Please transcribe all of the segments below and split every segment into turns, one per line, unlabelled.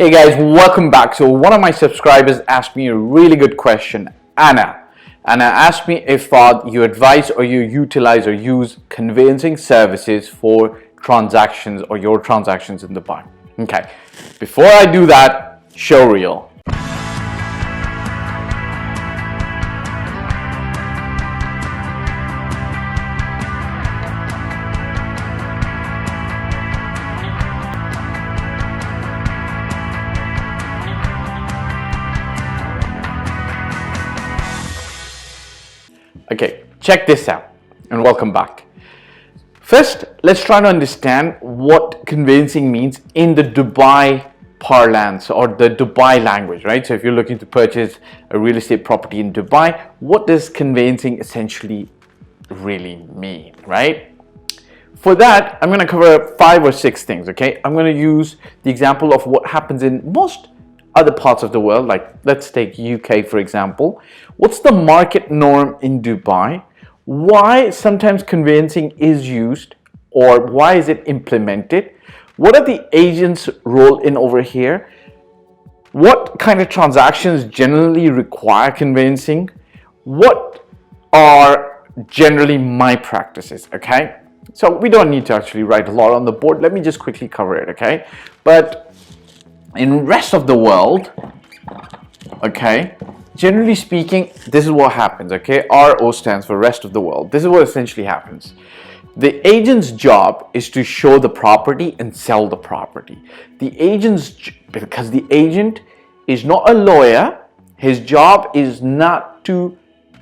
Hey guys, welcome back. So one of my subscribers asked me a really good question, Anna. Anna asked me if you advise or you utilize or use conveyancing services for transactions or your transactions in Dubai. Okay, before I do that, show reel. Okay, check this out and welcome back. First, let's try to understand what conveyancing means in the Dubai parlance or the Dubai language, right? So if you're looking to purchase a real estate property in Dubai, what does conveyancing essentially really mean, right? For that, I'm going to cover 5 or 6 things, okay? I'm going to use the example of what happens in most other parts of the world, like let's take UK for example. What's the market norm in Dubai? Why sometimes conveyancing is used, or why is it implemented? What are the agents' role in over here? What kind of transactions generally require conveyancing? What are generally my practices, okay? So we don't need to actually write a lot on the board. Let me just quickly cover it, okay? But in rest of the world, okay, generally speaking, this is what happens, okay? RO stands for rest of the world. This is what essentially happens. The agent's job is to show the property and sell the property. Because the agent is not a lawyer, his job is not to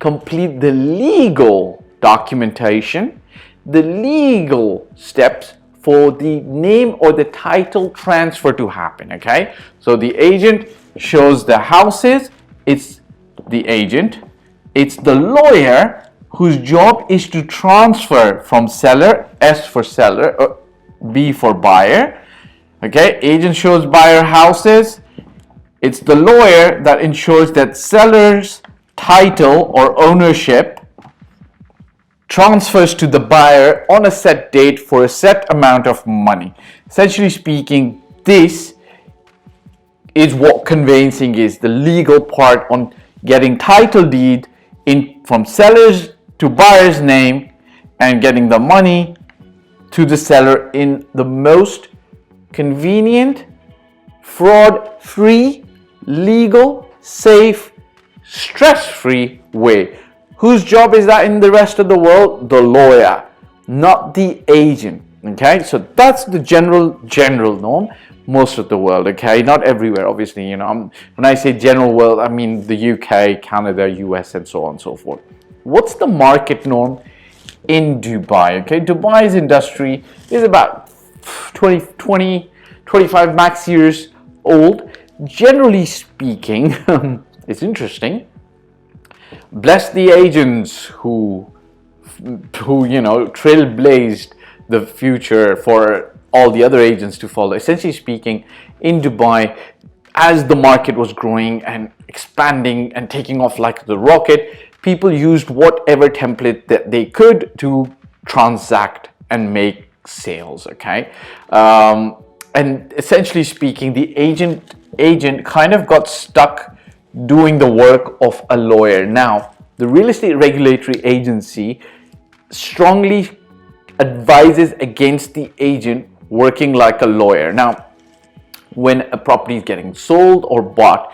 complete the legal documentation, the legal steps for the name or the title transfer to happen, okay? So the agent shows the houses, it's the agent, it's the lawyer whose job is to transfer from seller, S for seller, or B for buyer, okay? Agent shows buyer houses, it's the lawyer that ensures that seller's title or ownership transfers to the buyer on a set date for a set amount of money. Essentially speaking, this is what conveyancing is, the legal part on getting title deed in from seller's to buyer's name and getting the money to the seller in the most convenient, fraud-free, legal, safe, stress-free way. Whose job is that in the rest of the world? The lawyer, not the agent, okay? So that's the general norm, most of the world, okay? Not everywhere, obviously, you know. When I say general world, I mean the UK, Canada, US, and so on and so forth. What's the market norm in Dubai, okay? Dubai's industry is about 25 max years old. Generally speaking, it's interesting. Bless the agents who you know trailblazed the future for all the other agents to follow. Essentially speaking, in Dubai, as the market was growing and expanding and taking off like the rocket, people used whatever template that they could to transact and make sales, okay? And essentially speaking, the agent kind of got stuck doing the work of a lawyer. Now, the Real Estate Regulatory Agency strongly advises against the agent working like a lawyer. Now, when a property is getting sold or bought,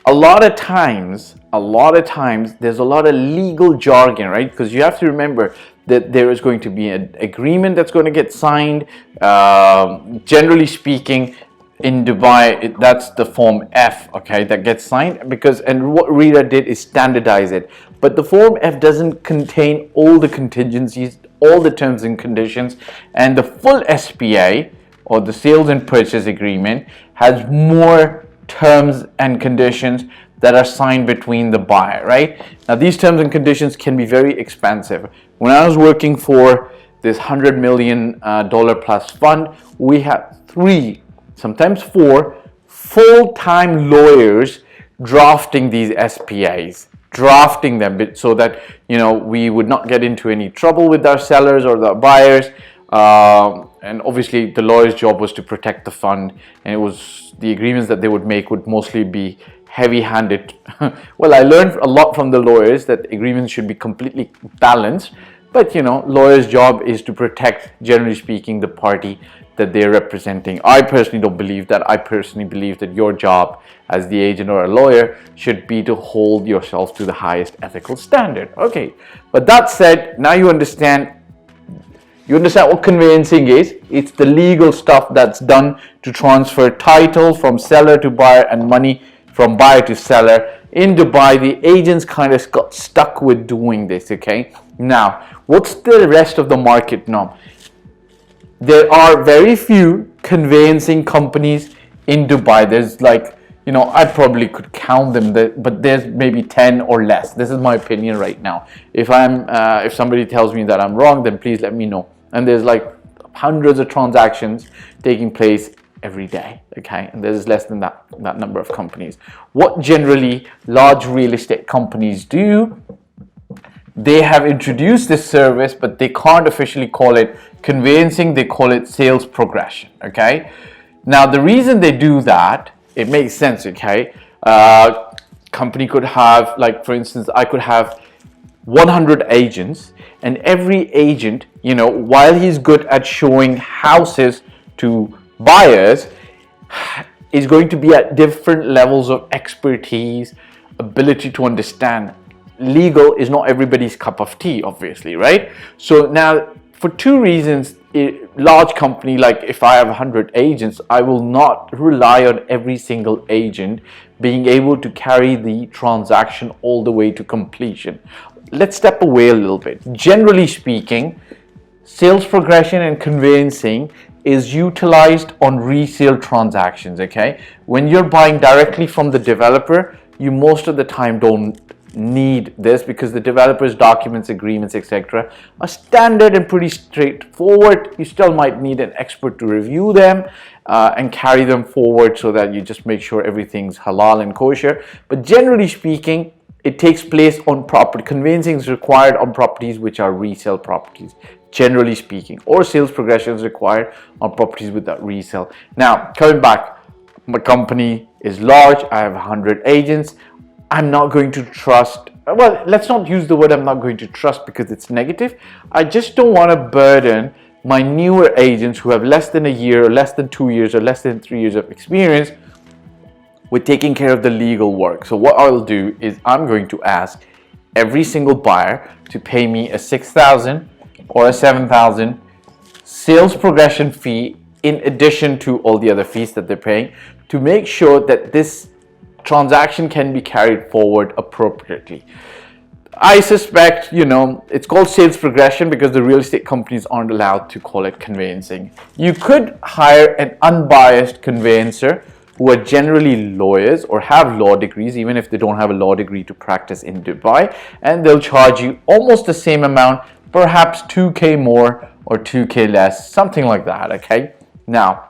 a lot of times there's a lot of legal jargon, right? Because you have to remember that there is going to be an agreement that's going to get signed. Generally speaking, in Dubai, that's the form F, okay, that gets signed and what RERA did is standardize it. But the form F doesn't contain all the contingencies, all the terms and conditions, and the full SPA or the sales and purchase agreement has more terms and conditions that are signed between the buyer, right? Now, these terms and conditions can be very expensive. When I was working for this $100 million plus fund, we had 3, sometimes 4 full-time lawyers drafting these SPAs, drafting them so that, you know, we would not get into any trouble with our sellers or the buyers. And obviously the lawyer's job was to protect the fund, and it was the agreements that they would make would mostly be heavy-handed. Well, I learned a lot from the lawyers that agreements should be completely balanced, but lawyers' job is to protect, generally speaking, the party that they're representing. I personally don't believe that. I personally believe that your job as the agent or a lawyer should be to hold yourself to the highest ethical standard. Okay, but that said, now you understand what conveyancing is. It's the legal stuff that's done to transfer title from seller to buyer and money from buyer to seller. In Dubai, the agents kind of got stuck with doing this, okay? Now, what's the rest of the market now? There are very few conveyancing companies in Dubai. There's like, I probably could count them, but there's maybe 10 or less. This is my opinion right now. If somebody tells me that I'm wrong, then please let me know. And there's like hundreds of transactions taking place every day, okay? And there's less than that number of companies. What generally large real estate companies do, they have introduced this service, but they can't officially call it conveyancing. They call it sales progression, okay? Now, the reason they do that, it makes sense, okay? Company could have, like, for instance, I could have 100 agents, and every agent, while he's good at showing houses to buyers, is going to be at different levels of expertise, ability to understand. Legal is not everybody's cup of tea, obviously, right? So now, for two reasons, a large company, like if I have 100 agents, I will not rely on every single agent being able to carry the transaction all the way to completion. Let's step away a little bit. Generally speaking, sales progression and conveyancing is utilized on resale transactions, okay? When you're buying directly from the developer, you most of the time don't need this because the developer's documents, agreements, etc. are standard and pretty straightforward. You still might need an expert to review them and carry them forward so that you just make sure everything's halal and kosher. But generally speaking, it takes place on property. Conveyancing is required on properties which are resale properties, generally speaking, or sales progression is required on properties with that resale. Now, coming back, my company is large. I have 100 agents. I'm not going to trust, well, let's not use the word I'm not going to trust because it's negative. I just don't want to burden my newer agents who have less than a year, or less than 2 years, or less than 3 years of experience with taking care of the legal work. So what I'll do is I'm going to ask every single buyer to pay me a 6,000 or a 7,000 sales progression fee in addition to all the other fees that they're paying to make sure that this transaction can be carried forward appropriately. I suspect, it's called sales progression because the real estate companies aren't allowed to call it conveyancing. You could hire an unbiased conveyancer who are generally lawyers or have law degrees, even if they don't have a law degree to practice in Dubai, and they'll charge you almost the same amount, perhaps 2K more or 2K less, something like that, okay? Now,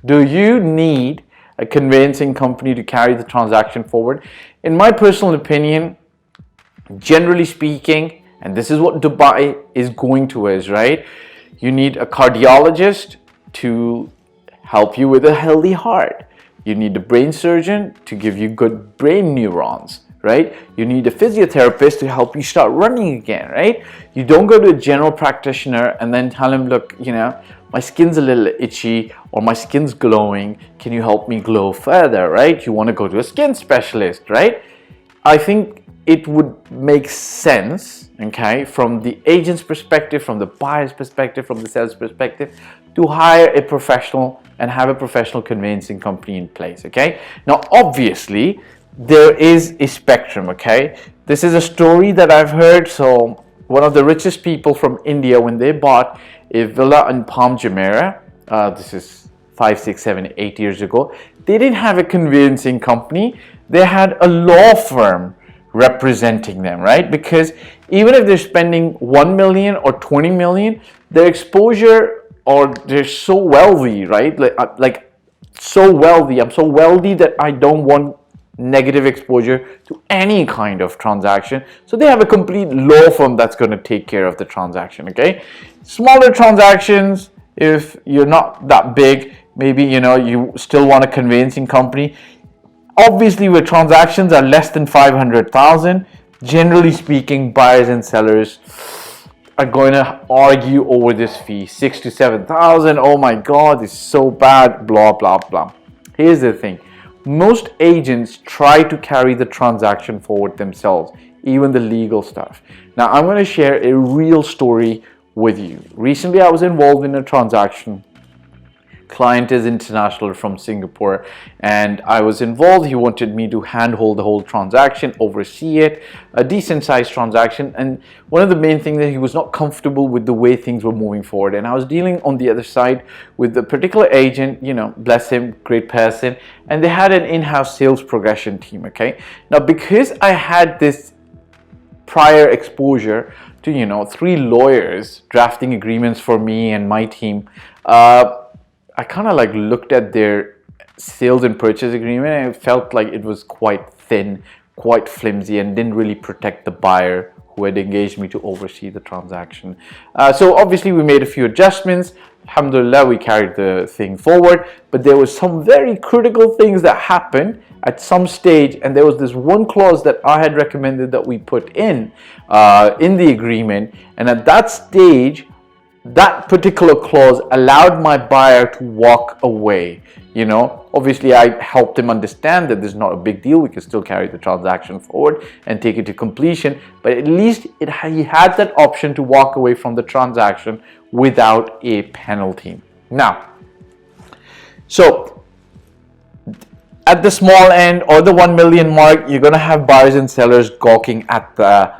do you need a conveyancing company to carry the transaction forward? In my personal opinion, generally speaking, and this is what Dubai is going towards, right? You need a cardiologist to help you with a healthy heart. You need a brain surgeon to give you good brain neurons, right? You need a physiotherapist to help you start running again, right? You don't go to a general practitioner and then tell him, look, my skin's a little itchy or my skin's glowing. Can you help me glow further, right? You want to go to a skin specialist, right? I think it would make sense, okay, from the agent's perspective, from the buyer's perspective, from the seller's perspective, to hire a professional and have a professional conveyancing company in place, okay? Now, obviously, there is a spectrum, okay? This is a story that I've heard. So one of the richest people from India, when they bought a villa in Palm Jumeirah, this is 5, 6, 7, 8 years ago, they didn't have a conveyancing company. They had a law firm representing them, right? Because even if they're spending 1 million or 20 million, their exposure, or they're so wealthy, right? Like so wealthy. I'm so wealthy that I don't want negative exposure to any kind of transaction. So they have a complete law firm that's going to take care of the transaction, okay? Smaller transactions, if you're not that big, maybe you still want a conveyancing company. Obviously, where transactions are less than 500,000, generally speaking, buyers and sellers are going to argue over this fee. 6 to 7,000. Oh my God, it's so bad. Blah blah blah. Here's the thing: most agents try to carry the transaction forward themselves, even the legal stuff. Now, I'm going to share a real story with you. Recently, I was involved in a transaction. Client is international from Singapore, and I was involved. He wanted me to handhold the whole transaction, oversee it, a decent sized transaction. And one of the main things that he was not comfortable with the way things were moving forward. And I was dealing on the other side with the particular agent, bless him, great person. And they had an in-house sales progression team. Okay. Now, because I had this prior exposure to, 3 lawyers drafting agreements for me and my team, I kind of looked at their sales and purchase agreement, and it felt like it was quite thin, quite flimsy, and didn't really protect the buyer who had engaged me to oversee the transaction. So obviously we made a few adjustments. Alhamdulillah, we carried the thing forward, but there was some very critical things that happened at some stage, and there was this one clause that I had recommended that we put in the agreement, and at that stage, that particular clause allowed my buyer to walk away. Obviously I helped him understand that this is not a big deal. We can still carry the transaction forward and take it to completion, but at least he had that option to walk away from the transaction without a penalty. Now, so at the small end or the 1 million mark, you're going to have buyers and sellers gawking at the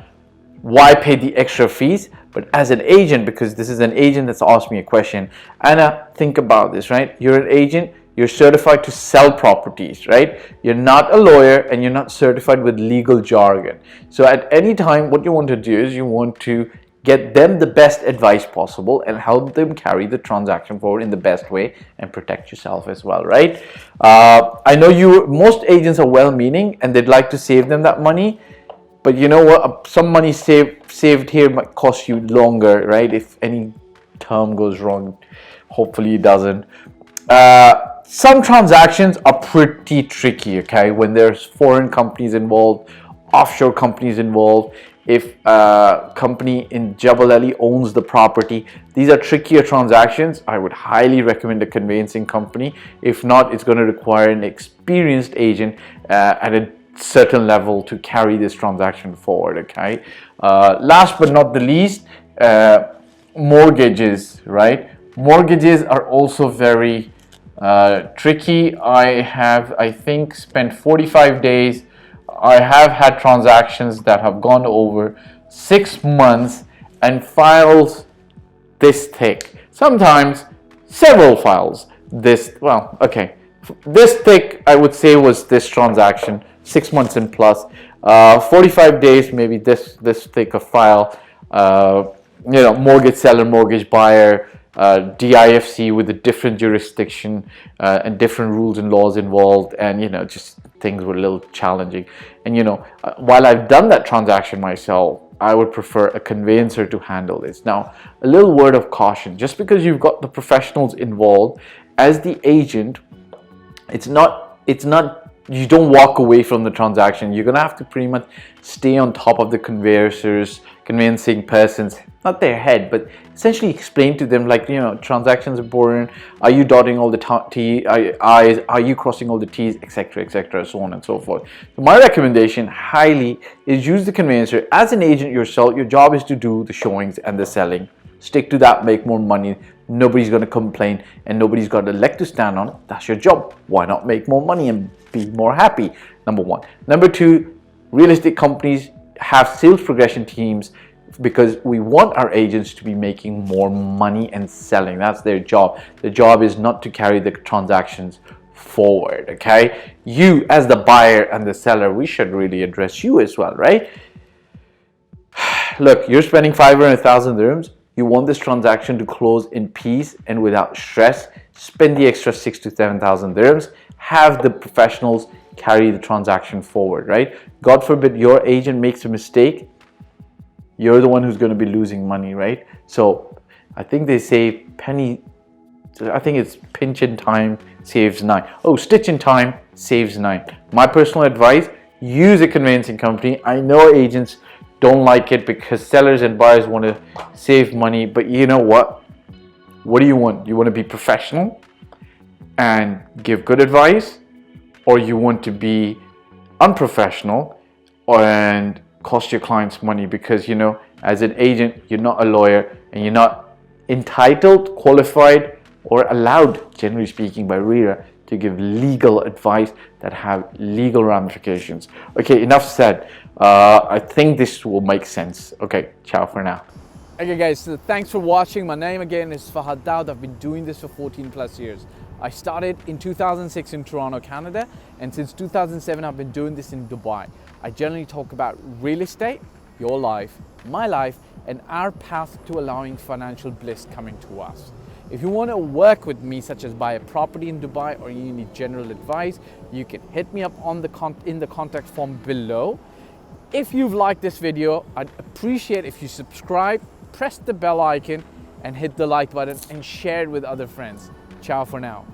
why pay the extra fees. But as an agent, because this is an agent that's asked me a question, Anna, think about this, right? You're an agent, you're certified to sell properties, right? You're not a lawyer and you're not certified with legal jargon. So at any time, what you want to do is you want to get them the best advice possible and help them carry the transaction forward in the best way and protect yourself as well, right? I know most agents are well-meaning and they'd like to save them that money. But you know what? Some money saved here might cost you longer, right? If any term goes wrong, hopefully it doesn't. Some transactions are pretty tricky, okay? When there's foreign companies involved, offshore companies involved, if a company in Jebel Ali owns the property, these are trickier transactions. I would highly recommend a conveyancing company. If not, it's going to require an experienced agent at a certain level to carry this transaction forward. Okay. Last but not the least, mortgages, right? Mortgages are also very tricky. I think spent 45 days. I have had transactions that have gone over 6 months and files this thick, sometimes several files this thick. I would say was this transaction, 6 months and plus, 45 days, maybe this thick a file, mortgage seller, mortgage buyer, DIFC with a different jurisdiction and different rules and laws involved, and just things were a little challenging. And while I've done that transaction myself, I would prefer a conveyancer to handle this. Now, a little word of caution: just because you've got the professionals involved as the agent, it's not you don't walk away from the transaction. You're gonna have to pretty much stay on top of the conveyancing persons, not their head, but essentially explain to them, transactions are important. Are you dotting all the I's? Are you crossing all the T's, etc., so on and so forth. So my recommendation highly is use the conveyancer. As an agent yourself, your job is to do the showings and the selling. Stick to that, make more money. Nobody's going to complain and nobody's got a leg to stand on. That's your job. Why not make more money and be more happy? Number one. Number two, real estate companies have sales progression teams because we want our agents to be making more money and selling. That's their job. The job is not to carry the transactions forward, okay? You as the buyer and the seller, we should really address you as well, right? Look, you're spending 500,000 dirhams. You want this transaction to close in peace and without stress. Spend the extra 6,000 to 7,000 dirhams. Have the professionals carry the transaction forward, right? God forbid your agent makes a mistake. You're the one who's going to be losing money, right? So I think they say penny I think it's pinch in time saves 9. Oh, stitch in time saves 9. My personal advice, use a conveyancing company. I know agents don't like it because sellers and buyers want to save money, but you know what? What do you want? You want to be professional and give good advice, or you want to be unprofessional and cost your clients money? Because, you know, as an agent, you're not a lawyer and you're not entitled, qualified, or allowed, generally speaking, by RERA to give legal advice that have legal ramifications. Okay, enough said. I think this will make sense. Okay, ciao for now.
Okay guys, so thanks for watching. My name again is Fahd Dawood. I've been doing this for 14 plus years. I started in 2006 in Toronto, Canada, and since 2007 I've been doing this in Dubai. I generally talk about real estate, your life, my life, and our path to allowing financial bliss coming to us. If you want to work with me, such as buy a property in Dubai, or you need general advice, you can hit me up on in the contact form below. If you've liked this video, I'd appreciate if you subscribe, press the bell icon, and hit the like button and share it with other friends. Ciao for now.